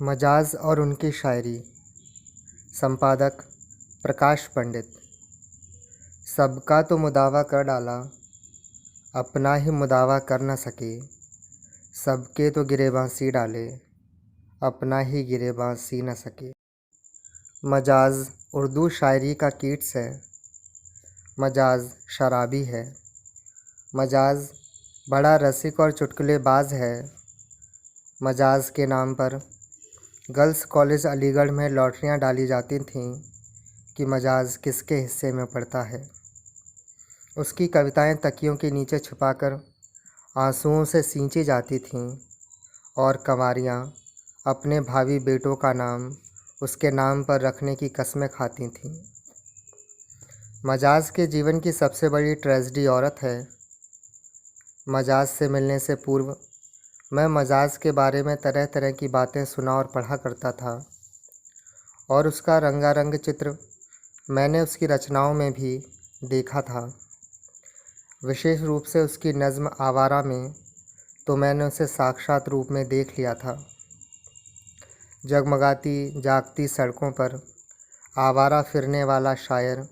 मजाज और उनकी शायरी। संपादक प्रकाश पंडित। सबका तो मुदावा कर डाला, अपना ही मुदावा कर न सके। सबके तो गिरेबां सी डाले, अपना ही गिरेबां सी न सके। मजाज उर्दू शायरी का कीट्स है। मजाज शराबी है। मजाज बड़ा रसिक और चुटकुलेबाज है। मजाज के नाम पर गर्ल्स कॉलेज अलीगढ़ में लॉटरियां डाली जाती थीं कि मजाज किसके हिस्से में पड़ता है। उसकी कविताएं तकियों के नीचे छुपाकर आंसुओं से सींची जाती थीं और कंवारियां अपने भावी बेटों का नाम उसके नाम पर रखने की कस्में खाती थीं। मजाज के जीवन की सबसे बड़ी ट्रेजेडी औरत है। मजाज से मिलने से पूर्व मैं मजाज के बारे में तरह तरह की बातें सुना और पढ़ा करता था और उसका रंगारंग चित्र मैंने उसकी रचनाओं में भी देखा था। विशेष रूप से उसकी नज़्म आवारा में तो मैंने उसे साक्षात रूप में देख लिया था। जगमगाती जागती सड़कों पर आवारा फिरने वाला शायर,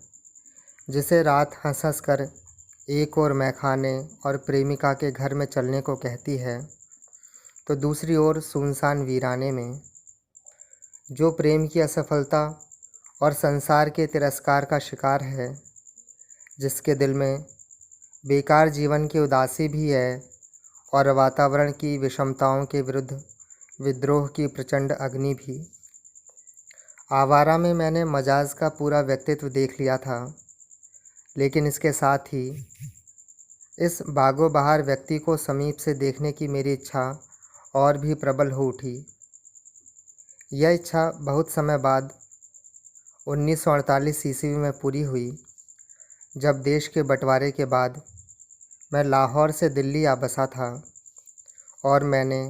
जिसे रात हंस हंस कर एक ओर मैखाने और प्रेमिका के घर में चलने को कहती है, तो दूसरी ओर सुनसान वीराने में जो प्रेम की असफलता और संसार के तिरस्कार का शिकार है, जिसके दिल में बेकार जीवन की उदासी भी है और वातावरण की विषमताओं के विरुद्ध विद्रोह की प्रचंड अग्नि भी। आवारा में मैंने मजाज का पूरा व्यक्तित्व देख लिया था, लेकिन इसके साथ ही इस बागो बहार व्यक्ति को समीप से देखने की मेरी इच्छा और भी प्रबल हो उठी। यह इच्छा बहुत समय बाद 1948 ईस्वी में पूरी हुई, जब देश के बंटवारे के बाद मैं लाहौर से दिल्ली आ बसा था और मैंने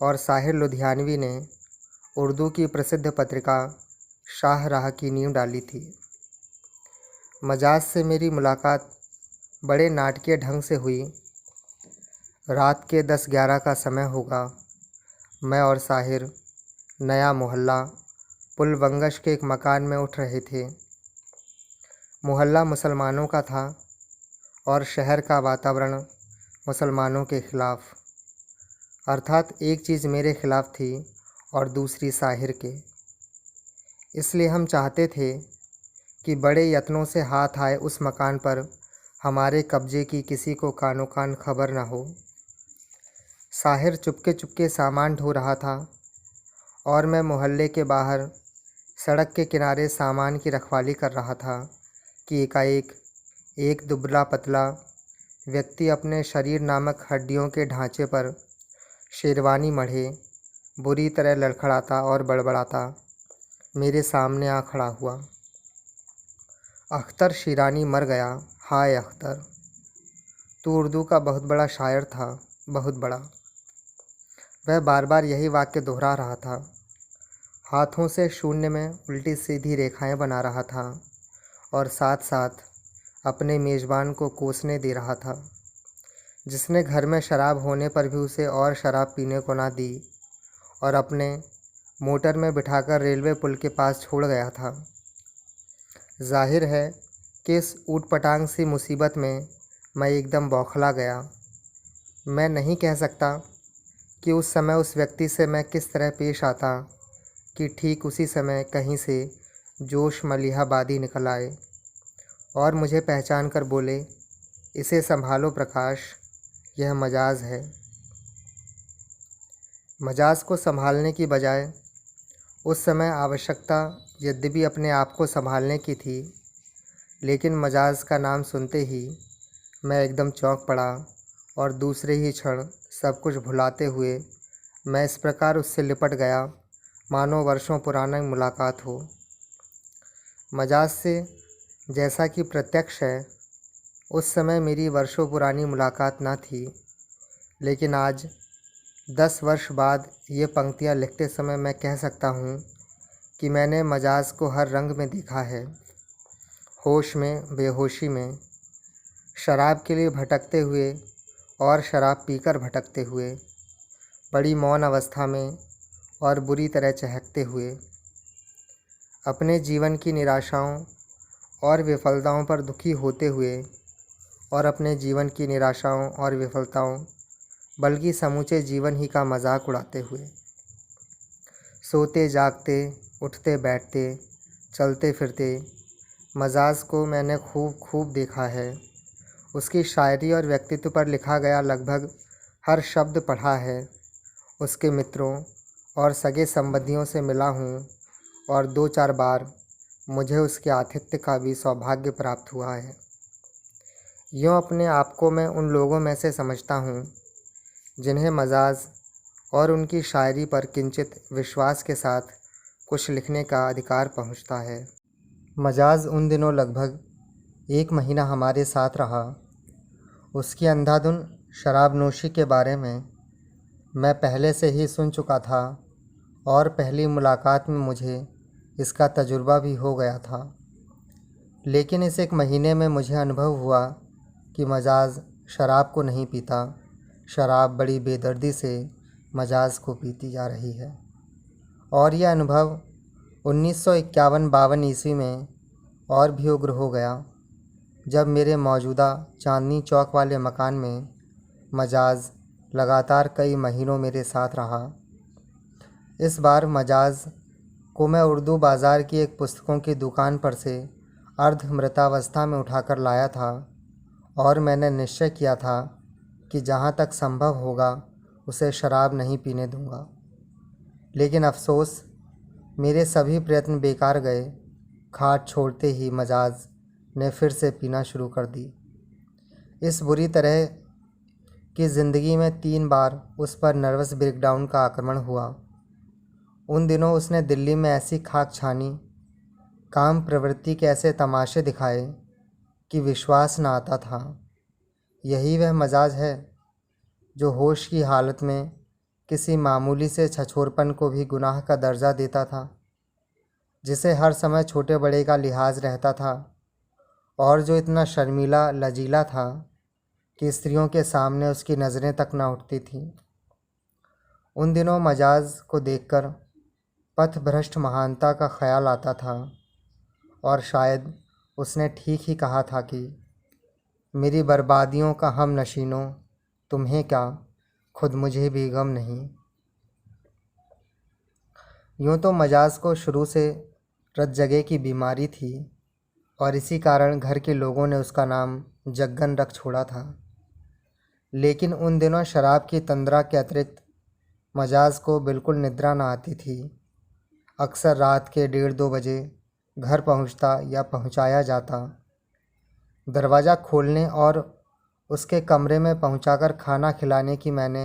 और साहिर लुधियानवी ने उर्दू की प्रसिद्ध पत्रिका शाहराह की नींव डाली थी। मजाज से मेरी मुलाकात बड़े नाटकीय ढंग से हुई। रात के 10-11 का समय होगा। मैं और साहिर नया मोहल्ला पुलवंगश के एक मकान में उठ रहे थे। मोहल्ला मुसलमानों का था और शहर का वातावरण मुसलमानों के खिलाफ, अर्थात एक चीज़ मेरे खिलाफ थी और दूसरी साहिर के। इसलिए हम चाहते थे कि बड़े यत्नों से हाथ आए उस मकान पर हमारे कब्जे की किसी को कानो कान खबर न हो। साहिर चुपके चुपके सामान ढो रहा था और मैं मोहल्ले के बाहर सड़क के किनारे सामान की रखवाली कर रहा था कि एकाएक एक दुबला पतला व्यक्ति अपने शरीर नामक हड्डियों के ढांचे पर शेरवानी मढ़े बुरी तरह लड़खड़ाता और बड़बड़ाता मेरे सामने आ खड़ा हुआ। अख्तर शिरानी मर गया। हाय अख्तर, तू उर्दू का बहुत बड़ा शायर था, बहुत बड़ा। वह बार बार यही वाक्य दोहरा रहा था। हाथों से शून्य में उल्टी सीधी रेखाएं बना रहा था और साथ साथ अपने मेज़बान को कोसने दे रहा था, जिसने घर में शराब होने पर भी उसे और शराब पीने को ना दी और अपने मोटर में बिठाकर रेलवे पुल के पास छोड़ गया था। जाहिर है कि इस ऊटपटांग सी मुसीबत में मैं एकदम बौखला गया। मैं नहीं कह सकता कि उस समय उस व्यक्ति से मैं किस तरह पेश आता कि ठीक उसी समय कहीं से जोश मलिहाबादी निकल आए और मुझे पहचान कर बोले, इसे संभालो प्रकाश, यह मजाज है। मजाज को संभालने की बजाय उस समय आवश्यकता यद्यपि अपने आप को संभालने की थी, लेकिन मजाज का नाम सुनते ही मैं एकदम चौंक पड़ा और दूसरे ही क्षण सब कुछ भुलाते हुए मैं इस प्रकार उससे लिपट गया मानो वर्षों पुरानी मुलाकात हो। मजाज से जैसा कि प्रत्यक्ष है, उस समय मेरी वर्षों पुरानी मुलाकात ना थी, लेकिन आज 10 वर्ष बाद ये पंक्तियाँ लिखते समय मैं कह सकता हूँ कि मैंने मजाज को हर रंग में देखा है। होश में, बेहोशी में, शराब के लिए भटकते हुए और शराब पीकर भटकते हुए, बड़ी मौन अवस्था में और बुरी तरह चहकते हुए, अपने जीवन की निराशाओं और विफलताओं पर दुखी होते हुए और अपने जीवन की निराशाओं और विफलताओं बल्कि समूचे जीवन ही का मजाक उड़ाते हुए, सोते जागते, उठते बैठते, चलते फिरते मजाज को मैंने खूब देखा है। उसकी शायरी और व्यक्तित्व पर लिखा गया लगभग हर शब्द पढ़ा है। उसके मित्रों और सगे संबंधियों से मिला हूँ और 2-4 बार मुझे उसके आतिथ्य का भी सौभाग्य प्राप्त हुआ है। यूँ अपने आप को मैं उन लोगों में से समझता हूँ जिन्हें मजाज और उनकी शायरी पर किंचित विश्वास के साथ कुछ लिखने का अधिकार पहुँचता है। मजाज उन दिनों लगभग 1 महीना हमारे साथ रहा। उसकी अंधाधुन शराबनोशी के बारे में मैं पहले से ही सुन चुका था और पहली मुलाकात में मुझे इसका तजुर्बा भी हो गया था। लेकिन इस 1 महीने में मुझे अनुभव हुआ कि मजाज शराब को नहीं पीता, शराब बड़ी बेदर्दी से मजाज को पीती जा रही है। और यह अनुभव 1951-52 ईस्वी में और भी उग्र हो गया जब मेरे मौजूदा चांदनी चौक वाले मकान में मजाज लगातार कई महीनों मेरे साथ रहा। इस बार मजाज को मैं उर्दू बाज़ार की एक पुस्तकों की दुकान पर से अर्ध मृतावस्था में उठाकर लाया था और मैंने निश्चय किया था कि जहाँ तक संभव होगा उसे शराब नहीं पीने दूंगा। लेकिन अफसोस, मेरे सभी प्रयत्न बेकार गए। खाट छोड़ते ही मजाज ने फिर से पीना शुरू कर दी। इस बुरी तरह की ज़िंदगी में 3 बार उस पर नर्वस ब्रेकडाउन का आक्रमण हुआ। उन दिनों उसने दिल्ली में ऐसी खाक छानी, काम प्रवृत्ति के ऐसे तमाशे दिखाए कि विश्वास न आता था। यही वह मजाज है जो होश की हालत में किसी मामूली से छछोरपन को भी गुनाह का दर्जा देता था, जिसे हर समय छोटे बड़े का लिहाज रहता था और जो इतना शर्मीला लजीला था कि स्त्रियों के सामने उसकी नज़रें तक न उठती थीं। उन दिनों मजाज को देखकर पथभ्रष्ट महानता का ख्याल आता था और शायद उसने ठीक ही कहा था कि मेरी बर्बादियों का हम नशीनों, तुम्हें क्या, खुद मुझे भी गम नहीं। यूँ तो मजाज को शुरू से रत जगह की बीमारी थी और इसी कारण घर के लोगों ने उसका नाम जग्गन रख छोड़ा था। लेकिन उन दिनों शराब की तंद्रा के अतिरिक्त मजाज को बिल्कुल निद्रा न आती थी। अक्सर रात के 1:30-2 बजे घर पहुंचता या पहुंचाया जाता। दरवाज़ा खोलने और उसके कमरे में पहुंचाकर खाना खिलाने की मैंने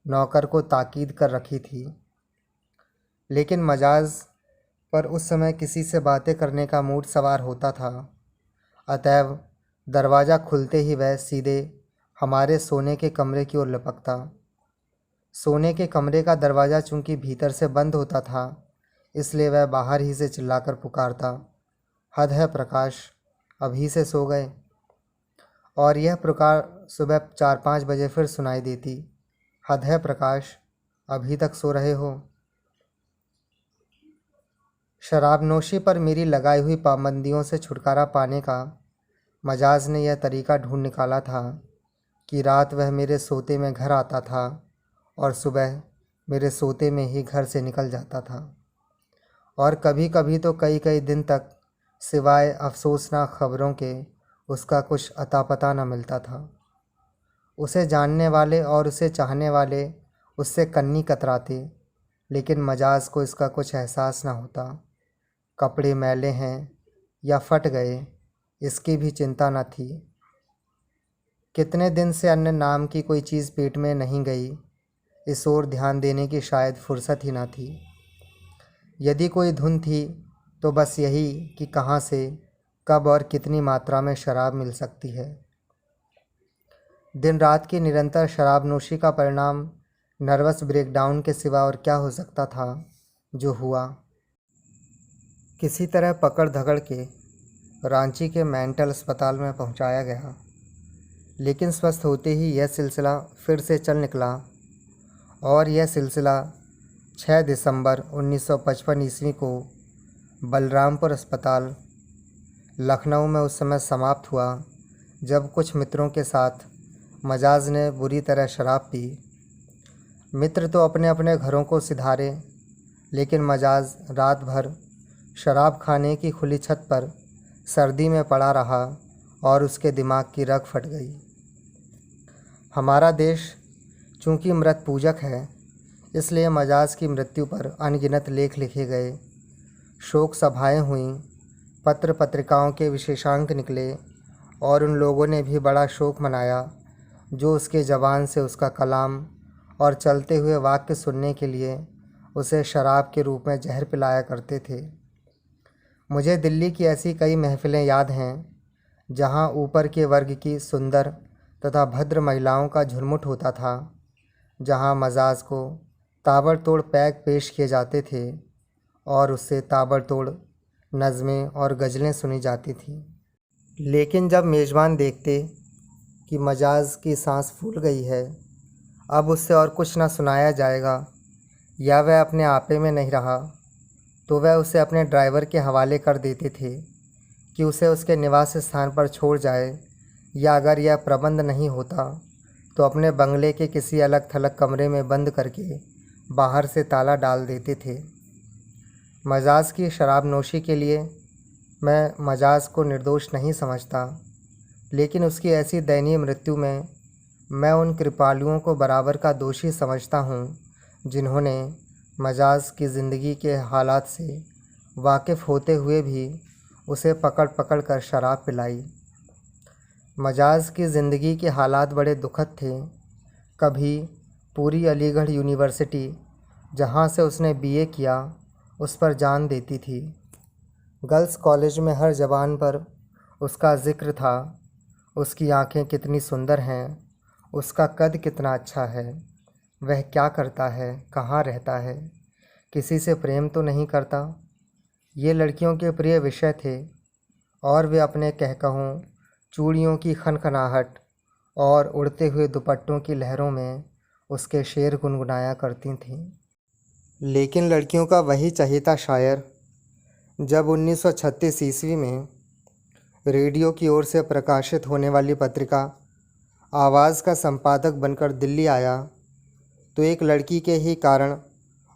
नौकर को ताकीद कर रखी थी। लेकिन मजाज पर उस समय किसी से बातें करने का मूड सवार होता था। अतएव दरवाज़ा खुलते ही वह सीधे हमारे सोने के कमरे की ओर लपकता। सोने के कमरे का दरवाज़ा चूँकि भीतर से बंद होता था, इसलिए वह बाहर ही से चिल्लाकर पुकारता, हद है प्रकाश, अभी से सो गए। और यह पुकार सुबह 4-5 बजे फिर सुनाई देती, हद है प्रकाश, अभी तक सो रहे हो। शराबनोशी पर मेरी लगाई हुई पाबंदियों से छुटकारा पाने का मजाज ने यह तरीका ढूंढ निकाला था कि रात वह मेरे सोते में घर आता था और सुबह मेरे सोते में ही घर से निकल जाता था। और कभी कभी तो कई कई दिन तक सिवाय अफसोसनाक खबरों के उसका कुछ अता पता न मिलता था। उसे जानने वाले और उसे चाहने वाले उससे कन्नी कतराते, लेकिन मजाज को इसका कुछ एहसास न होता। कपड़े मैले हैं या फट गए, इसकी भी चिंता न थी। कितने दिन से अन्न नाम की कोई चीज़ पेट में नहीं गई, इस ओर ध्यान देने की शायद फुर्सत ही न थी। यदि कोई धुन थी तो बस यही कि कहाँ से, कब और कितनी मात्रा में शराब मिल सकती है। दिन रात की निरंतर शराबनोशी का परिणाम नर्वस ब्रेकडाउन के सिवा और क्या हो सकता था। जो हुआ, किसी तरह पकड़ धकड़ के रांची के मेंटल अस्पताल में पहुंचाया गया। लेकिन स्वस्थ होते ही यह सिलसिला फिर से चल निकला और यह सिलसिला 6 दिसंबर 1955 ईस्वी को बलरामपुर अस्पताल लखनऊ में उस समय समाप्त हुआ जब कुछ मित्रों के साथ मजाज ने बुरी तरह शराब पी। मित्र तो अपने अपने घरों को सिधारे, लेकिन मजाज रात भर शराब खाने की खुली छत पर सर्दी में पड़ा रहा और उसके दिमाग की रग फट गई। हमारा देश चूँकि मृत पूजक है, इसलिए मजाज की मृत्यु पर अनगिनत लेख लिखे गए, शोक सभाएं हुईं, पत्र पत्रिकाओं के विशेषांक निकले और उन लोगों ने भी बड़ा शोक मनाया जो उसके ज़बान से उसका कलाम और चलते हुए वाक्य सुनने के लिए उसे शराब के रूप में जहर पिलाया करते थे। मुझे दिल्ली की ऐसी कई महफ़िलें याद हैं जहां ऊपर के वर्ग की सुंदर तथा भद्र महिलाओं का झुरमुट होता था, जहां मजाज को ताबड़तोड़ पैक पेश किए जाते थे और उससे ताबड़तोड़ नज़में और गज़लें सुनी जाती थीं। लेकिन जब मेज़बान देखते कि मजाज की सांस फूल गई है, अब उससे और कुछ ना सुनाया जाएगा या वह अपने आपे में नहीं रहा, तो वह उसे अपने ड्राइवर के हवाले कर देते थे कि उसे उसके निवास स्थान पर छोड़ जाए, या अगर यह प्रबंध नहीं होता तो अपने बंगले के किसी अलग थलग कमरे में बंद करके बाहर से ताला डाल देते थे। मजाज की शराब नोशी के लिए मैं मजाज को निर्दोष नहीं समझता, लेकिन उसकी ऐसी दयनीय मृत्यु में मैं उन कृपालुओं को बराबर का दोषी समझता हूँ जिन्होंने मजाज की ज़िंदगी के हालात से वाकिफ़ होते हुए भी उसे पकड़ पकड़ कर शराब पिलाई। मजाज की ज़िंदगी के हालात बड़े दुखद थे। कभी पूरी अलीगढ़ यूनिवर्सिटी, जहाँ से उसने बीए किया, उस पर जान देती थी। गर्ल्स कॉलेज में हर ज़बान पर उसका ज़िक्र था। उसकी आँखें कितनी सुंदर हैं, उसका कद कितना अच्छा है, वह क्या करता है, कहाँ रहता है, किसी से प्रेम तो नहीं करता। ये लड़कियों के प्रिय विषय थे और वे अपने कहकहों, चूड़ियों की खनखनाहट और उड़ते हुए दुपट्टों की लहरों में उसके शेर गुनगुनाया करती थीं। लेकिन लड़कियों का वही चहेता शायर जब 1936 ईस्वी में रेडियो की ओर से प्रकाशित होने वाली पत्रिका आवाज़ का संपादक बनकर दिल्ली आया, तो एक लड़की के ही कारण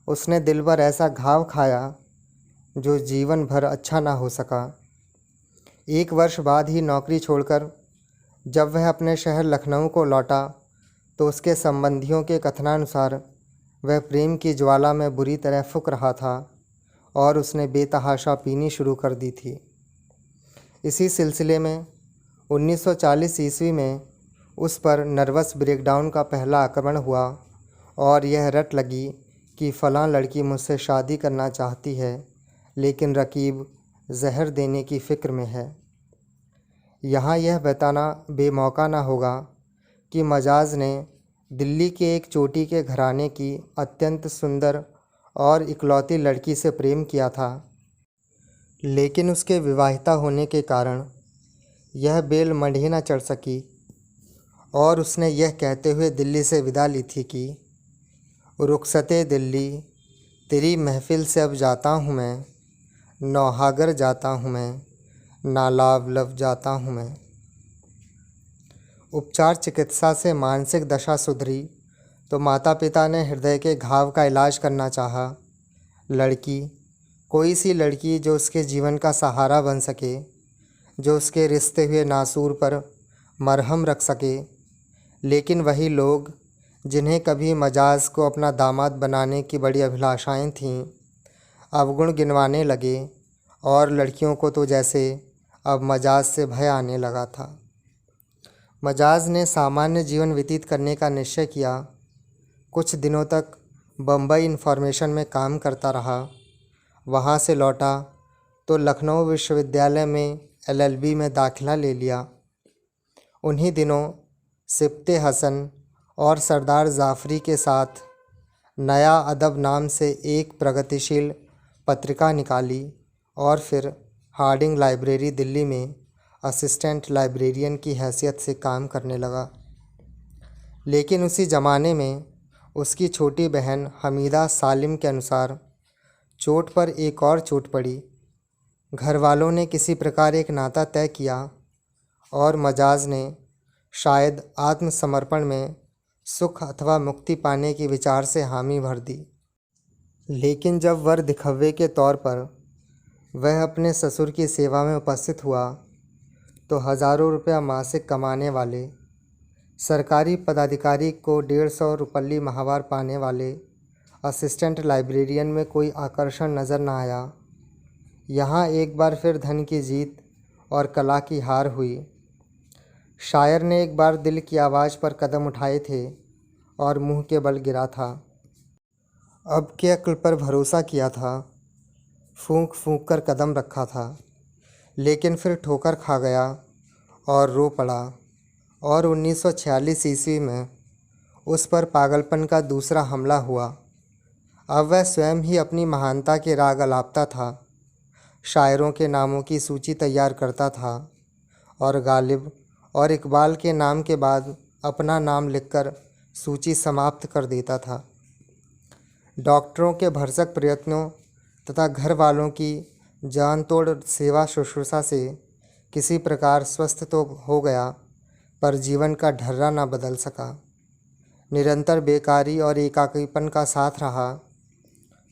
उसने दिल पर ऐसा घाव खाया जो जीवन भर अच्छा ना हो सका। 1 वर्ष बाद ही नौकरी छोड़कर जब वह अपने शहर लखनऊ को लौटा, तो उसके संबंधियों के कथनानुसार वह प्रेम की ज्वाला में बुरी तरह फूंक रहा था और उसने बेतहाशा पीनी शुरू कर दी थी। इसी सिलसिले में 1940 ईस्वी में उस पर नर्वस ब्रेकडाउन का पहला आक्रमण हुआ और यह रट लगी कि फ़लाँ लड़की मुझसे शादी करना चाहती है, लेकिन रकीब जहर देने की फ़िक्र में है। यहाँ यह बताना बेमौका ना होगा कि मजाज ने दिल्ली के एक चोटी के घराने की अत्यंत सुंदर और इकलौती लड़की से प्रेम किया था, लेकिन उसके विवाहिता होने के कारण यह बेल मढ़ी न चढ़ सकी और उसने यह कहते हुए दिल्ली से विदा ली थी कि रुखसते दिल्ली, तेरी महफ़िल से अब जाता हूँ मैं, नौहागर जाता हूँ मैं, नालाव लव जाता हूँ मैं। उपचार चिकित्सा से मानसिक दशा सुधरी तो माता पिता ने हृदय के घाव का इलाज करना चाहा। लड़की, कोई सी लड़की जो उसके जीवन का सहारा बन सके, जो उसके रिश्ते हुए नासूर पर मरहम रख सके। लेकिन वही लोग जिन्हें कभी मजाज को अपना दामाद बनाने की बड़ी अभिलाषाएं थीं, अवगुण गिनवाने लगे और लड़कियों को तो जैसे अब मजाज से भय आने लगा था। मजाज ने सामान्य जीवन व्यतीत करने का निश्चय किया। कुछ दिनों तक बम्बई इन्फॉर्मेशन में काम करता रहा। वहाँ से लौटा तो लखनऊ विश्वविद्यालय में LLB में दाखिला ले लिया। उन्हीं दिनों सिब्ते हसन और सरदार जाफ़री के साथ नया अदब नाम से एक प्रगतिशील पत्रिका निकाली और फिर हार्डिंग लाइब्रेरी दिल्ली में असिस्टेंट लाइब्रेरियन की हैसियत से काम करने लगा। लेकिन उसी ज़माने में उसकी छोटी बहन हमीदा सालिम के अनुसार चोट पर एक और चोट पड़ी। घर वालों ने किसी प्रकार एक नाता तय किया और मजाज ने शायद आत्मसमर्पण में सुख अथवा मुक्ति पाने के विचार से हामी भर दी। लेकिन जब वर दिखव्वे के तौर पर वह अपने ससुर की सेवा में उपस्थित हुआ तो हज़ारों रुपया मासिक कमाने वाले सरकारी पदाधिकारी को 150 रुपल्ली माहवार पाने वाले असिस्टेंट लाइब्रेरियन में कोई आकर्षण नज़र न आया। यहाँ एक बार फिर धन की जीत और कला की हार हुई। शायर ने एक बार दिल की आवाज़ पर कदम उठाए थे और मुंह के बल गिरा था। अब के अक्ल पर भरोसा किया था, फूंक फूंक कर कदम रखा था, लेकिन फिर ठोकर खा गया और रो पड़ा। और 1946 ईस्वी में उस पर पागलपन का दूसरा हमला हुआ। अब वह स्वयं ही अपनी महानता के राग अलापता था, शायरों के नामों की सूची तैयार करता था और गालिब और इकबाल के नाम के बाद अपना नाम लिखकर सूची समाप्त कर देता था। डॉक्टरों के भरसक प्रयत्नों तथा घर वालों की जान तोड़ सेवा शुश्रूषा से किसी प्रकार स्वस्थ तो हो गया, पर जीवन का ढर्रा न बदल सका। निरंतर बेकारी और एकाकीपन का साथ रहा।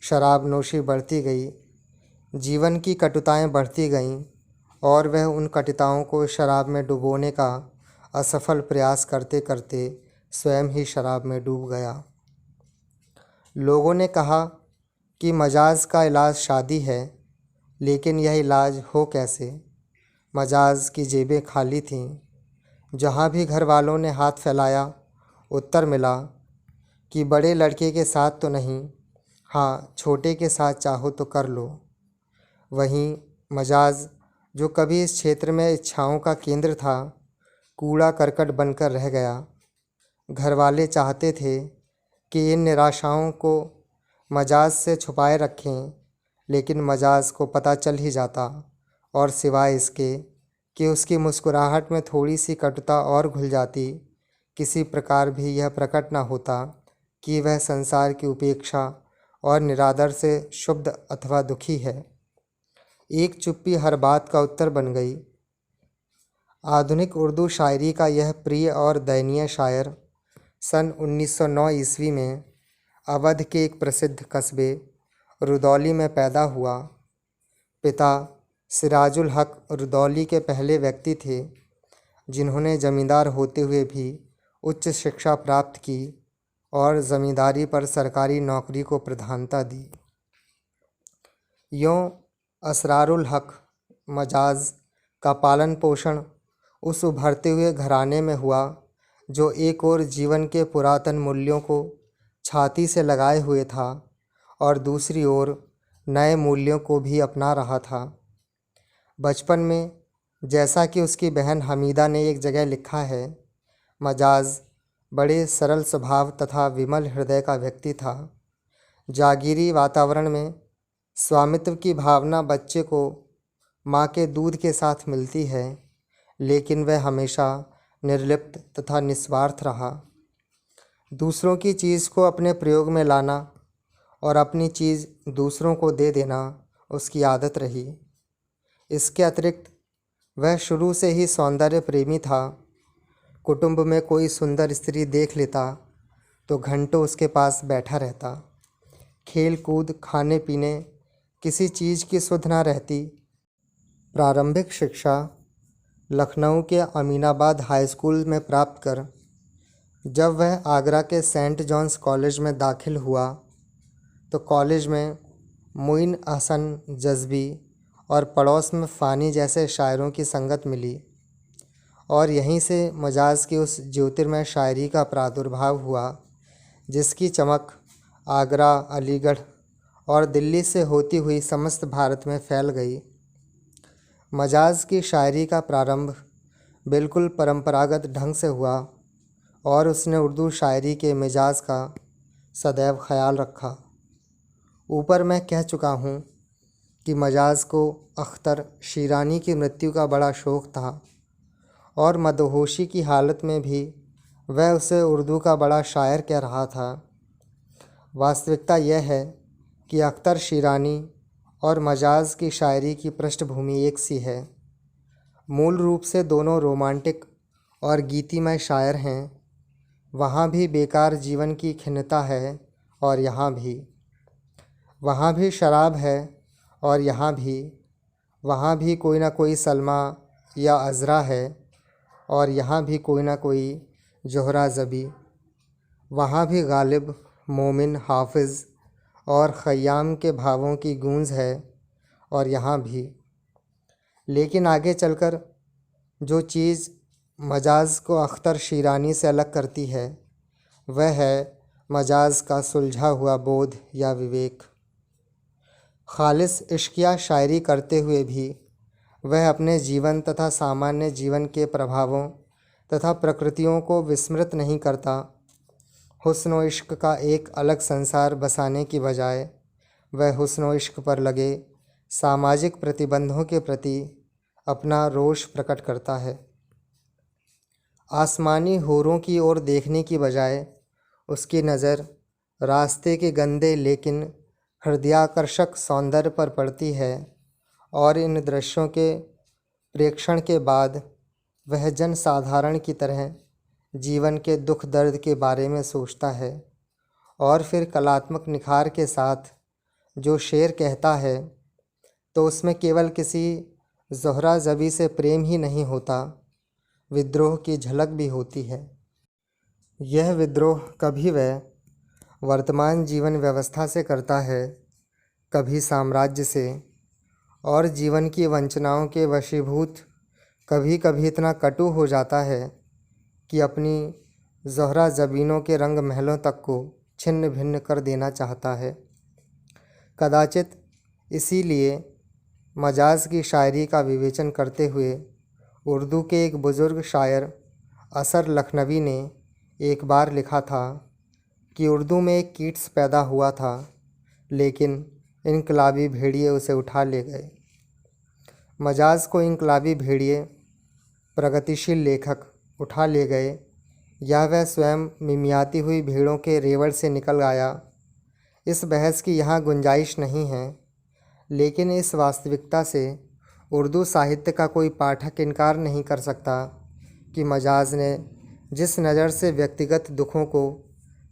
शराब नोशी बढ़ती गई, जीवन की कटुताएं बढ़ती गईं और वह उन कटुताओं को शराब में डुबोने का असफल प्रयास करते करते स्वयं ही शराब में डूब गया। लोगों ने कहा कि मजाज का इलाज शादी है, लेकिन यह इलाज हो कैसे? मजाज की जेबें खाली थीं। जहाँ भी घर वालों ने हाथ फैलाया उत्तर मिला कि बड़े लड़के के साथ तो नहीं, हाँ छोटे के साथ चाहो तो कर लो। वहीं मजाज, जो कभी इस क्षेत्र में इच्छाओं का केंद्र था, कूड़ा करकट बनकर रह गया। घर वाले चाहते थे कि इन निराशाओं को मजाज से छुपाए रखें, लेकिन मजाज को पता चल ही जाता और सिवाय इसके कि उसकी मुस्कुराहट में थोड़ी सी कटुता और घुल जाती, किसी प्रकार भी यह प्रकट न होता कि वह संसार की उपेक्षा और निरादर से क्षुब्ध अथवा दुखी है। एक चुप्पी हर बात का उत्तर बन गई। आधुनिक उर्दू शायरी का यह प्रिय और दयनीय शायर सन 1909 ईस्वी में अवध के एक प्रसिद्ध कस्बे रुदौली में पैदा हुआ। पिता सिराजुल हक रुदौली के पहले व्यक्ति थे जिन्होंने जमींदार होते हुए भी उच्च शिक्षा प्राप्त की और ज़मींदारी पर सरकारी नौकरी को प्रधानता दी। यों असरारुल हक मजाज का पालन पोषण उस उभरते हुए घराने में हुआ जो एक ओर जीवन के पुरातन मूल्यों को छाती से लगाए हुए था और दूसरी ओर नए मूल्यों को भी अपना रहा था। बचपन में, जैसा कि उसकी बहन हमीदा ने एक जगह लिखा है, मजाज बड़े सरल स्वभाव तथा विमल हृदय का व्यक्ति था। जागीरी वातावरण में स्वामित्व की भावना बच्चे को माँ के दूध के साथ मिलती है, लेकिन वह हमेशा निर्लिप्त तथा निस्वार्थ रहा। दूसरों की चीज़ को अपने प्रयोग में लाना और अपनी चीज़ दूसरों को दे देना उसकी आदत रही। इसके अतिरिक्त वह शुरू से ही सौंदर्य प्रेमी था। कुटुंब में कोई सुंदर स्त्री देख लेता तो घंटों उसके पास बैठा रहता। खेल कूद, खाने पीने, किसी चीज़ की सुध न रहती। प्रारंभिक शिक्षा लखनऊ के अमीनाबाद हाई स्कूल में प्राप्त कर जब वह आगरा के सेंट जॉन्स कॉलेज में दाखिल हुआ तो कॉलेज में मुइन हसन जज़्बी और पड़ोस में फ़ानी जैसे शायरों की संगत मिली और यहीं से मजाज की उस ज्योतिर्मय शायरी का प्रादुर्भाव हुआ जिसकी चमक आगरा, अलीगढ़ और दिल्ली से होती हुई समस्त भारत में फैल गई। मजाज की शायरी का प्रारंभ बिल्कुल परंपरागत ढंग से हुआ और उसने उर्दू शायरी के मिजाज का सदैव ख्याल रखा। ऊपर मैं कह चुका हूँ कि मजाज को अख्तर शीरानी की मृत्यु का बड़ा शौक़ था और मदहोशी की हालत में भी वह उसे उर्दू का बड़ा शायर कह रहा था। वास्तविकता यह है कि अख्तर शीरानी और मजाज की शायरी की पृष्ठभूमि एक सी है। मूल रूप से दोनों रोमांटिक और गीतिमय शायर हैं। वहाँ भी बेकार जीवन की खिन्नता है और यहाँ भी। वहाँ भी शराब है और यहाँ भी। वहाँ भी कोई ना कोई सलमा या अज़रा है और यहाँ भी कोई ना कोई जोहरा ज़बी। वहाँ भी गालिब, मोमिन, हाफिज़ और ख़य्याम के भावों की गूंज है और यहाँ भी। लेकिन आगे चलकर जो चीज़ मजाज को अख्तर शीरानी से अलग करती है वह है मजाज का सुलझा हुआ बोध या विवेक। खालिस इश्किया शायरी करते हुए भी वह अपने जीवन तथा सामान्य जीवन के प्रभावों तथा प्रकृतियों को विस्मृत नहीं करता। हुस्न व इश्क का एक अलग संसार बसाने की बजाय वह हुस्न व इश्क पर लगे सामाजिक प्रतिबंधों के प्रति अपना रोष प्रकट करता है। आसमानी हूरों की ओर देखने की बजाय उसकी नज़र रास्ते के गंदे लेकिन हृदयाकर्षक सौंदर्य पर पड़ती है और इन दृश्यों के प्रेक्षण के बाद वह जन साधारण की तरह जीवन के दुख दर्द के बारे में सोचता है और फिर कलात्मक निखार के साथ जो शेर कहता है तो उसमें केवल किसी ज़ोहरा ज़बी से प्रेम ही नहीं होता, विद्रोह की झलक भी होती है। यह विद्रोह कभी वह वर्तमान जीवन व्यवस्था से करता है, कभी साम्राज्य से, और जीवन की वंचनाओं के वशीभूत कभी कभी इतना कटु हो जाता है कि अपनी ज़ोहरा ज़बीनों के रंग महलों तक को छिन्न भिन्न कर देना चाहता है। कदाचित इसीलिए मजाज की शायरी का विवेचन करते हुए उर्दू के एक बुज़ुर्ग शायर असर लखनवी ने एक बार लिखा था कि उर्दू में एक कीट्स पैदा हुआ था लेकिन इनकलाबी भेड़िए उसे उठा ले गए। मजाज को इनकलाबी भेड़िए, प्रगतिशील लेखक उठा ले गए या वह स्वयं मिमियाती हुई भीड़ों के रेवड़ से निकल आया, इस बहस की यहाँ गुंजाइश नहीं है। लेकिन इस वास्तविकता से उर्दू साहित्य का कोई पाठक इनकार नहीं कर सकता कि मजाज ने जिस नज़र से व्यक्तिगत दुखों को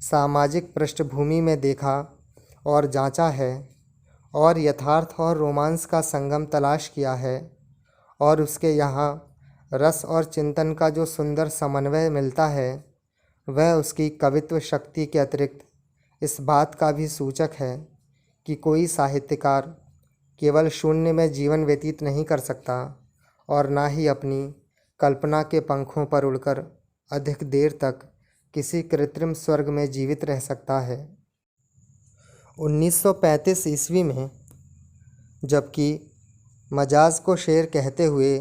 सामाजिक पृष्ठभूमि में देखा और जांचा है और यथार्थ और रोमांस का संगम तलाश किया है और उसके यहाँ रस और चिंतन का जो सुंदर समन्वय मिलता है वह उसकी कवित्व शक्ति के अतिरिक्त इस बात का भी सूचक है कि कोई साहित्यकार केवल शून्य में जीवन व्यतीत नहीं कर सकता और ना ही अपनी कल्पना के पंखों पर उड़कर अधिक देर तक किसी कृत्रिम स्वर्ग में जीवित रह सकता है। 1935 ईस्वी में, जबकि मजाज को शेर कहते हुए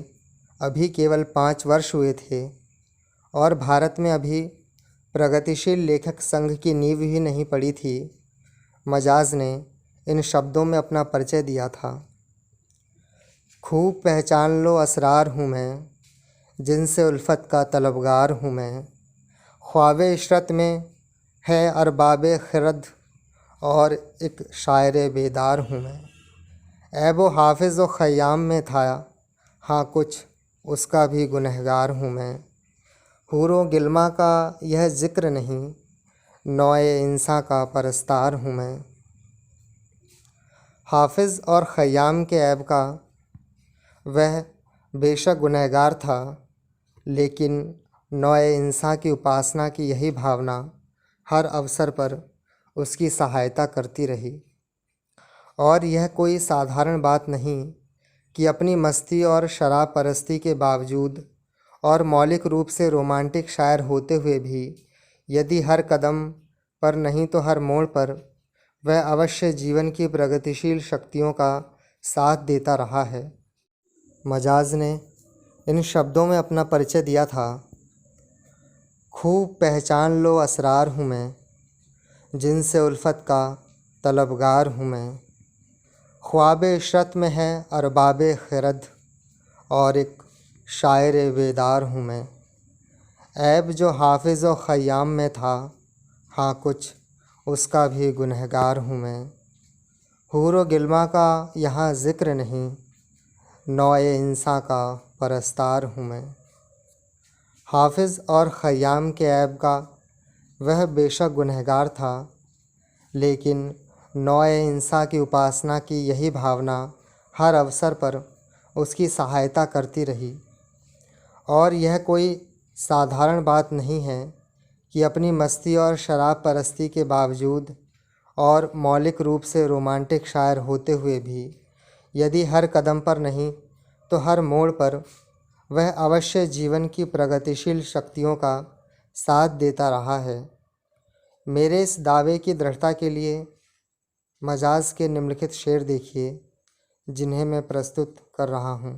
अभी केवल 5 वर्ष हुए थे और भारत में अभी प्रगतिशील लेखक संघ की नींव ही नहीं पड़ी थी, मजाज ने इन शब्दों में अपना परिचय दिया था। खूब पहचान लो असरार हूँ मैं, जिनसे उल्फत का तलबगार हूँ मैं। ख्वाबे इशरत में है अरबाबे खिरद और एक शायर बेदार हूँ मैं। ऐबो हाफिज़ व ख़य्याम में था, हाँ कुछ उसका भी गुनहगार हूँ मैं। हूरों गिलमा का यह ज़िक्र नहीं, नौए इंसान का परस्तार हूँ मैं। हाफिज़ और ख़य्याम के ऐब का वह बेशक गुनहगार था, लेकिन नौए इंसान की उपासना की यही भावना हर अवसर पर उसकी सहायता करती रही। और यह कोई साधारण बात नहीं कि अपनी मस्ती और शराब परस्ती के बावजूद और मौलिक रूप से रोमांटिक शायर होते हुए भी यदि हर कदम पर नहीं तो हर मोड़ पर वह अवश्य जीवन की प्रगतिशील शक्तियों का साथ देता रहा है। मजाज ने इन शब्दों में अपना परिचय दिया था। खूब पहचान लो असरार हूँ मैं, जिनसे उल्फत का तलबगार हूँ मैं। ख्वाबे इशरत में है अरबाबे खिरद और एक शायर बेदार हूँ मैं। ऐब जो हाफिज़ व ख़य्याम में था, हाँ कुछ उसका भी गुनहगार हूँ मैं। हूर गिल्मा का यहाँ ज़िक्र नहीं, नौए इंसा का परस्तार हूँ मैं। हाफिज़ और ख़य्याम के ऐब का वह बेशक गुनहगार था, लेकिन नौए इंसा की उपासना की यही भावना हर अवसर पर उसकी सहायता करती रही। और यह कोई साधारण बात नहीं है कि अपनी मस्ती और शराब परस्ती के बावजूद और मौलिक रूप से रोमांटिक शायर होते हुए भी यदि हर कदम पर नहीं तो हर मोड़ पर वह अवश्य जीवन की प्रगतिशील शक्तियों का साथ देता रहा है। मेरे इस दावे की दृढ़ता के लिए मजाज के निम्नलिखित शेर देखिए, जिन्हें मैं प्रस्तुत कर रहा हूँ।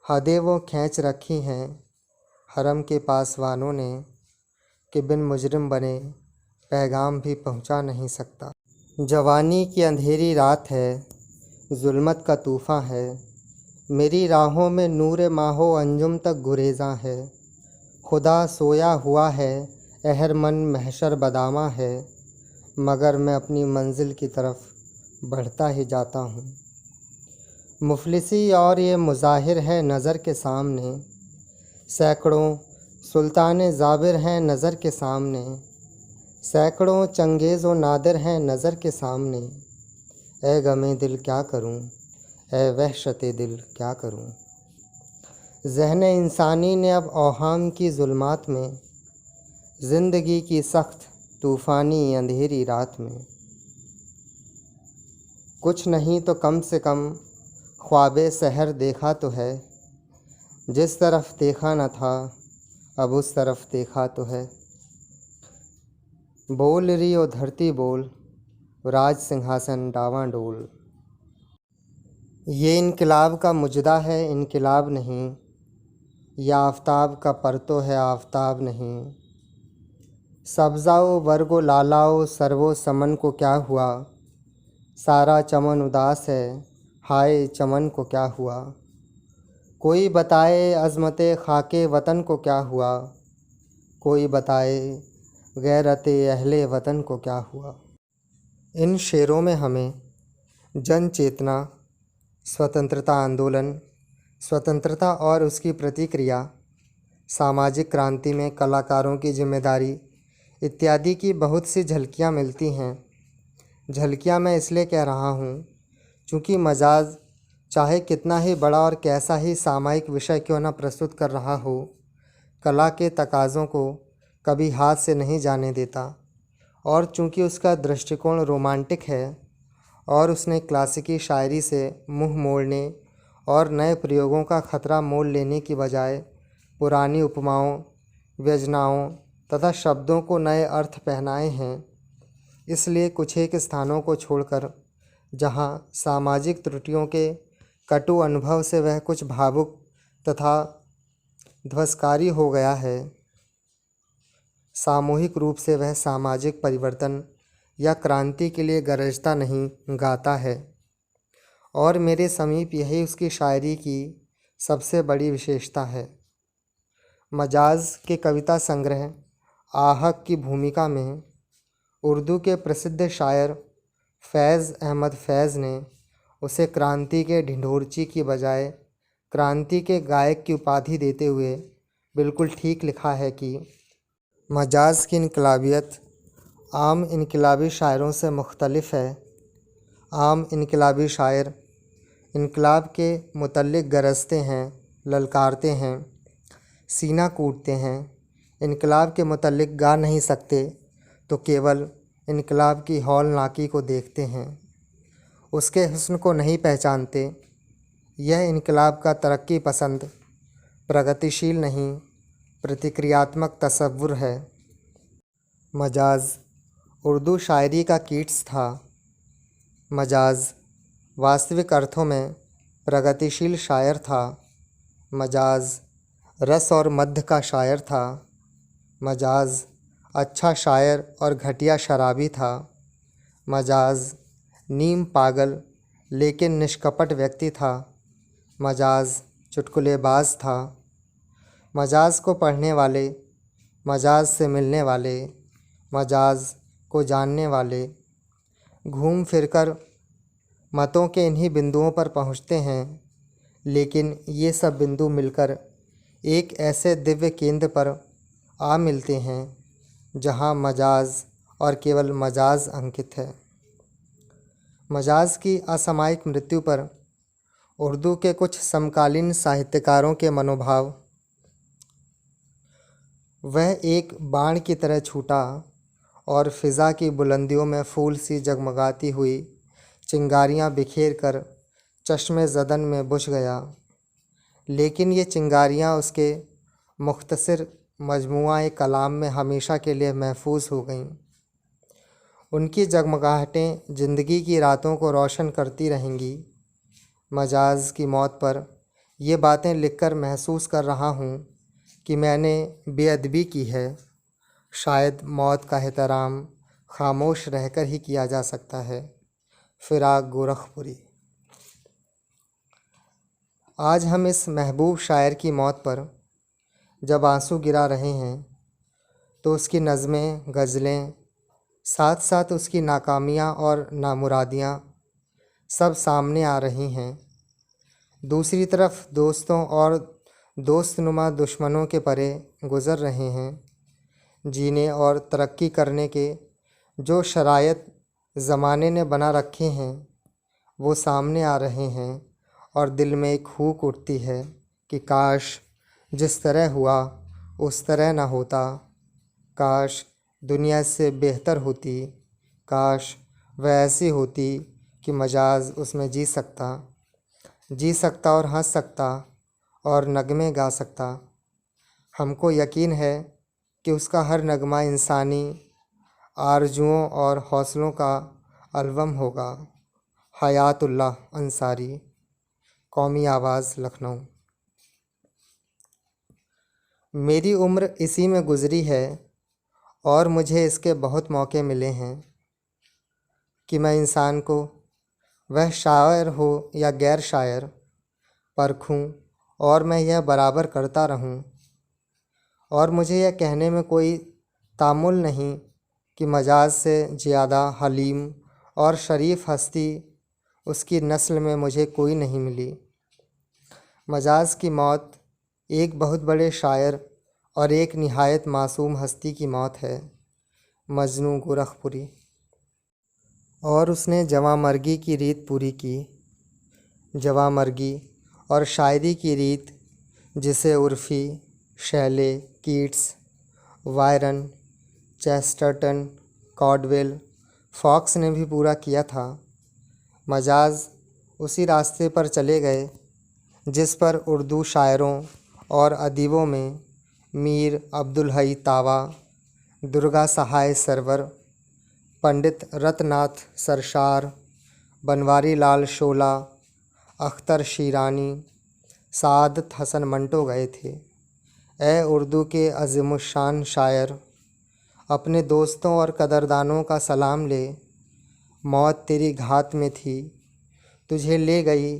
हदें वो खींच रखी हैं हरम के पासवानों ने, कि बिन मुजरिम बने पैगाम भी पहुँचा नहीं सकता। जवानी की अंधेरी रात है, जुल्मत का तूफ़ां है, मेरी राहों में नूर माहो अंजुम तक गुरेज़ां है। खुदा सोया हुआ है, अहरमन महशर बदामा है, मगर मैं अपनी मंजिल की तरफ बढ़ता ही जाता हूँ। मुफलिसी और ये मुज़ाहिर है नज़र के सामने, सैकड़ों सुल्तान ज़ाबिर हैं नज़र के सामने, सैकड़ों चंगेज़ व नादिर हैं नज़र के सामने। ए गमे दिल क्या करूं, ए वहशते दिल क्या करूं। ज़हन इंसानी ने अब औहाम की जुल्मात में, ज़िंदगी की सख्त तूफ़ानी अंधेरी रात में, कुछ नहीं तो कम से कम ख्वाबे सहर देखा तो है। जिस तरफ देखा न था अब उस तरफ देखा तो है। बोल रही ओ धरती बोल, राज सिंहासन डावांडोल। ये इनकलाब का मुजदा है इनकलाब नहीं, या आफ़ताब का परतो है आफ़ताब नहीं। सब्ज़ाओ वर्गो लालाओ सर्वो समन को क्या हुआ, सारा चमन उदास है हाय चमन को क्या हुआ। कोई बताए अज़मते खाके वतन को क्या हुआ, कोई बताए गैरते अहले वतन को क्या हुआ। इन शेरों में हमें जन चेतना, स्वतंत्रता आंदोलन, स्वतंत्रता और उसकी प्रतिक्रिया, सामाजिक क्रांति में कलाकारों की जिम्मेदारी इत्यादि की बहुत सी झलकियाँ मिलती हैं। झलकियाँ मैं इसलिए कह रहा हूँ क्योंकि मजाज चाहे कितना ही बड़ा और कैसा ही सामायिक विषय क्यों न प्रस्तुत कर रहा हो, कला के तकाज़ों को कभी हाथ से नहीं जाने देता। और चूँकि उसका दृष्टिकोण रोमांटिक है और उसने क्लासिकी शायरी से मुँह मोड़ने और नए प्रयोगों का खतरा मोल लेने की बजाय पुरानी उपमाओं, व्यंजनाओं तथा शब्दों को नए अर्थ पहनाए हैं, इसलिए कुछ एक स्थानों को छोड़कर जहाँ सामाजिक त्रुटियों के कटु अनुभव से वह कुछ भावुक तथा ध्वसकारी हो गया है, सामूहिक रूप से वह सामाजिक परिवर्तन या क्रांति के लिए गरजता नहीं, गाता है। और मेरे समीप यही उसकी शायरी की सबसे बड़ी विशेषता है। मजाज के कविता संग्रह आहक की भूमिका में उर्दू के प्रसिद्ध शायर फैज़ अहमद फैज़ ने उसे क्रांति के ढिंढोरची की बजाय क्रांति के गायक की उपाधि देते हुए बिल्कुल ठीक लिखा है कि मजाज की इनकलाबियत आम इनकलाबी शायरों से मुख्तलिफ है। आम इनकलाबी शायर इनकलाब के मुतल्लिक़ गरजते हैं, ललकारते हैं, सीना कूटते हैं। इनकलाब के मुतल्लिक़ गा नहीं सकते तो केवल इनकलाब की हौलनाकी को देखते हैं, उसके हुस्न को नहीं पहचानते। यह इनकलाब का तरक्की पसंद, प्रगतिशील नहीं, प्रतिक्रियात्मक तसव्वुर है। मजाज उर्दू शायरी का कीट्स था। मजाज वास्तविक अर्थों में प्रगतिशील शायर था। मजाज रस और मध्य का शायर था। मजाज अच्छा शायर और घटिया शराबी था। मजाज नीम पागल लेकिन निष्कपट व्यक्ति था। मजाज चुटकुलेबाज था। मजाज को पढ़ने वाले, मजाज से मिलने वाले, मजाज को जानने वाले घूम फिरकर मतों के इन्हीं बिंदुओं पर पहुँचते हैं, लेकिन ये सब बिंदु मिलकर एक ऐसे दिव्य केंद्र पर आ मिलते हैं जहाँ मजाज और केवल मजाज अंकित है। मजाज की असामयिक मृत्यु पर उर्दू के कुछ समकालीन साहित्यकारों के मनोभाव, वह एक बाण की तरह छूटा और फिज़ा की बुलंदियों में फूल सी जगमगाती हुई चिंगारियां बिखेर कर चश्मे ज़दन में बुझ गया। लेकिन ये चिंगारियां उसके मुख्तसर मजमुआ कलाम में हमेशा के लिए महफूज हो गईं। उनकी जगमगाहटें ज़िंदगी की रातों को रोशन करती रहेंगी। मजाज की मौत पर ये बातें लिखकर महसूस कर रहा हूँ कि मैंने बेअदबी की है। शायद मौत का एहतराम खामोश रहकर ही किया जा सकता है। फ़िराक गोरखपुरी। आज हम इस महबूब शायर की मौत पर जब आंसू गिरा रहे हैं तो उसकी नज़में, गज़लें, साथ साथ उसकी नाकामियाँ और नामुरादियाँ सब सामने आ रही हैं। दूसरी तरफ दोस्तों और दोस्तनुमा दुश्मनों के परे गुज़र रहे हैं। जीने और तरक्की करने के जो शरायत ज़माने ने बना रखे हैं वो सामने आ रहे हैं और दिल में एक हूक उठती है कि काश जिस तरह हुआ उस तरह ना होता, काश दुनिया से बेहतर होती, काश वह ऐसी होती कि मजाज उसमें जी सकता और हंस सकता और नगमे गा सकता। हमको यकीन है कि उसका हर नगमा इंसानी आरजुओं और हौसलों का अलवम होगा। हयातुल्लाह अंसारी, कौमी आवाज़, लखनऊ। मेरी उम्र इसी में गुज़री है और मुझे इसके बहुत मौके मिले हैं कि मैं इंसान को, वह शायर हो या गैर शायर, परखूं और मैं यह बराबर करता रहूं। और मुझे यह कहने में कोई तामुल नहीं कि मजाज से ज़्यादा हलीम और शरीफ हस्ती उसकी नस्ल में मुझे कोई नहीं मिली। मजाज की मौत एक बहुत बड़े शायर और एक निहायत मासूम हस्ती की मौत है, मजनू गोरखपुरी। और उसने जवामर्गी की रीत पूरी की, जवामर्गी और शायरी की रीत जिसे Urfi, Shelley, Keats, Byron, Chesterton, Caudwell, Fox ने भी पूरा किया था। मजाज उसी रास्ते पर चले गए जिस पर उर्दू शायरों और अदीबों में मीर अब्दुल हई तावा, दुर्गा सहाय सरवर, पंडित रतनाथ सरशार, बनवारी लाल शोला, अख्तर शीरानी, सादत हसन मंटो गए थे। ए उर्दू के अज़ीमुश्शान शायर, अपने दोस्तों और कदरदानों का सलाम ले। मौत तेरी घात में थी, तुझे ले गई,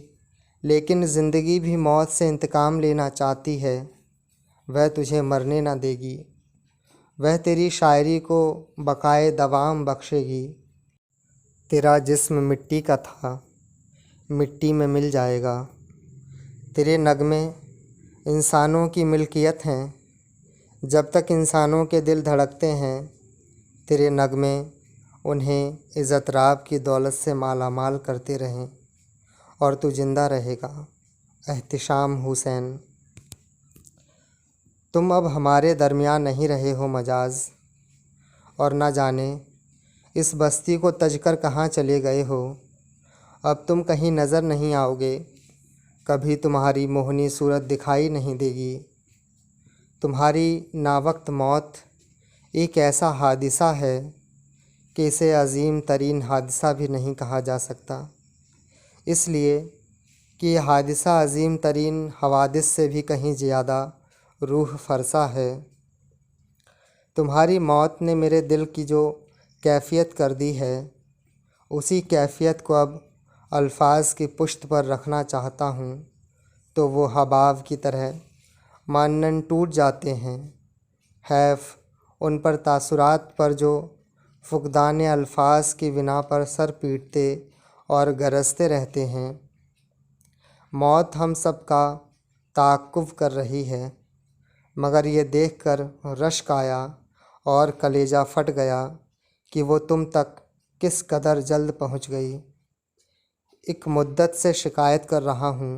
लेकिन ज़िंदगी भी मौत से इंतकाम लेना चाहती है। वह तुझे मरने ना देगी, वह तेरी शायरी को बकाए दवाम बख्शेगी। तेरा जिस्म मिट्टी का था, मिट्टी में मिल जाएगा। तेरे नगमे इंसानों की मिल्कियत हैं, जब तक इंसानों के दिल धड़कते हैं तेरे नगमे उन्हें इज़्ज़त-राब की दौलत से मालामाल करते रहें और तू ज़िंदा रहेगा। एहतिशाम हुसैन। तुम अब हमारे दरमियान नहीं रहे हो मजाज, और ना जाने इस बस्ती को तजकर कहाँ चले गए हो। अब तुम कहीं नज़र नहीं आओगे, कभी तुम्हारी मोहनी सूरत दिखाई नहीं देगी। तुम्हारी नावक्त मौत एक ऐसा हादिसा है कि इसे अज़ीम तरीन हादिसा भी नहीं कहा जा सकता, इसलिए कि यह हादिसा अज़ीम तरीन हवादिस से भी कहीं ज़्यादा रूह फ़रसा है। तुम्हारी मौत ने मेरे दिल की जो कैफ़ियत कर दी है, उसी कैफ़ियत को अब अल्फाज की पुश्त पर रखना चाहता हूँ तो वो हबाब की तरह मानन टूट जाते हैं। हैफ़ उन पर तासुरात पर जो फुकदान अल्फाज की बिना पर सर पीटते और गरजते रहते हैं। मौत हम सब का ताक़ुब कर रही है, मगर ये देखकर रश्क आया और कलेजा फट गया कि वो तुम तक किस कदर जल्द पहुंच गई। एक मुद्दत से शिकायत कर रहा हूँ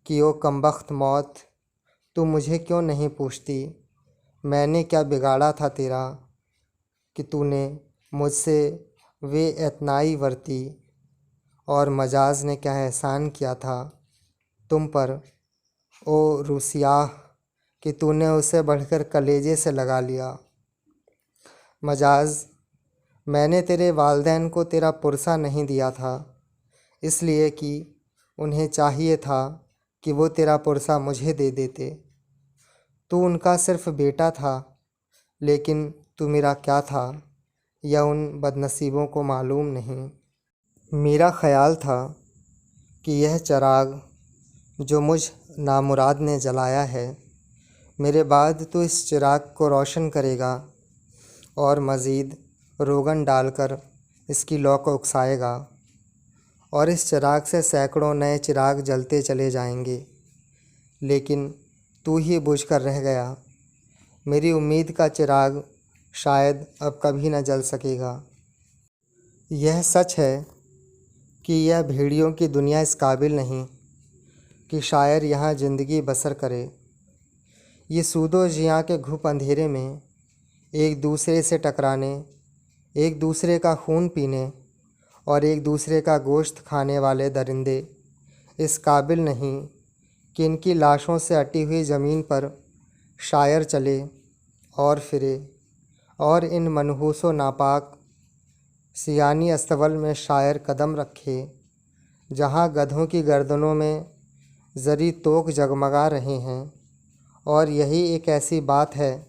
कि ओ कमबख्त मौत, तू मुझे क्यों नहीं पूछती मैंने क्या बिगाड़ा था तेरा कि तूने मुझसे वे एतनाई वरती, और मजाज ने क्या एहसान किया था तुम पर ओ रूसियाह कि तूने उसे बढ़कर कलेजे से लगा लिया। मजाज, मैंने तेरे वालिदैन को तेरा पुरसा नहीं दिया था, इसलिए कि उन्हें चाहिए था कि वो तेरा पुरसा मुझे दे देते। तू उनका सिर्फ बेटा था, लेकिन तू मेरा क्या था यह उन बदनसीबों को मालूम नहीं। मेरा ख़याल था कि यह चिराग जो मुझ नामुराद ने जलाया है, मेरे बाद तो इस चिराग को रोशन करेगा और मज़ीद रोगन डालकर इसकी लौ को उकसाएगा, और इस चिराग से सैकड़ों नए चिराग जलते चले जाएंगे, लेकिन तू ही बुझकर रह गया। मेरी उम्मीद का चिराग शायद अब कभी न जल सकेगा। यह सच है कि यह भेड़ियों की दुनिया इस काबिल नहीं कि शायर यहाँ ज़िंदगी बसर करे। ये सूदो जियाँ के घुप अंधेरे में एक दूसरे से टकराने, एक दूसरे का खून पीने और एक दूसरे का गोश्त खाने वाले दरिंदे इस काबिल नहीं कि इनकी लाशों से अटी हुई ज़मीन पर शायर चले और फिरे, और इन मनहूस व नापाक सियानी अस्तबल में शायर कदम रखे, जहाँ गधों की गर्दनों में ज़री तोक जगमगा रहे हैं। और यही एक ऐसी बात है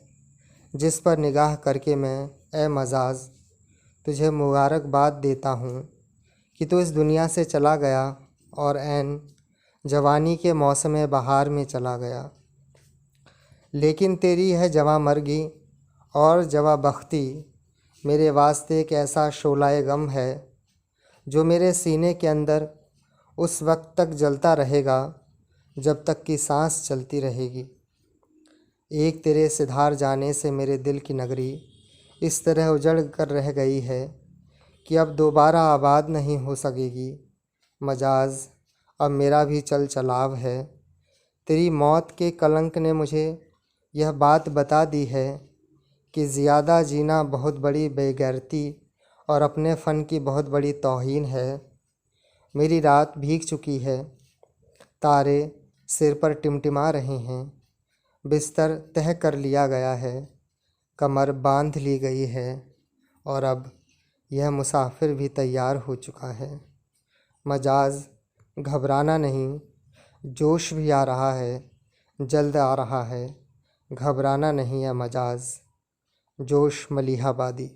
जिस पर निगाह करके मैं ए मजाज तुझे मुबारकबाद देता हूँ कि तू इस दुनिया से चला गया और ऐन जवानी के मौसम बहार में चला गया। लेकिन तेरी यह जवां मर्गी और जवां बख्ती मेरे वास्ते एक ऐसा शोलाए गम है जो मेरे सीने के अंदर उस वक्त तक जलता रहेगा जब तक कि सांस चलती रहेगी। एक तेरे सिधार जाने से मेरे दिल की नगरी इस तरह उजड़ कर रह गई है कि अब दोबारा आबाद नहीं हो सकेगी। मजाज, अब मेरा भी चल चलाव है। तेरी मौत के कलंक ने मुझे यह बात बता दी है कि ज़्यादा जीना बहुत बड़ी बेगैरती और अपने फ़न की बहुत बड़ी तौहीन है। मेरी रात भीग चुकी है, तारे सिर पर टिमटिमा रहे हैं, बिस्तर तह कर लिया गया है, कमर बांध ली गई है, और अब यह मुसाफिर भी तैयार हो चुका है। मजाज, घबराना नहीं, जोश भी आ रहा है, जल्द आ रहा है। घबराना नहीं है मजाज, जोश मलिहाबादी।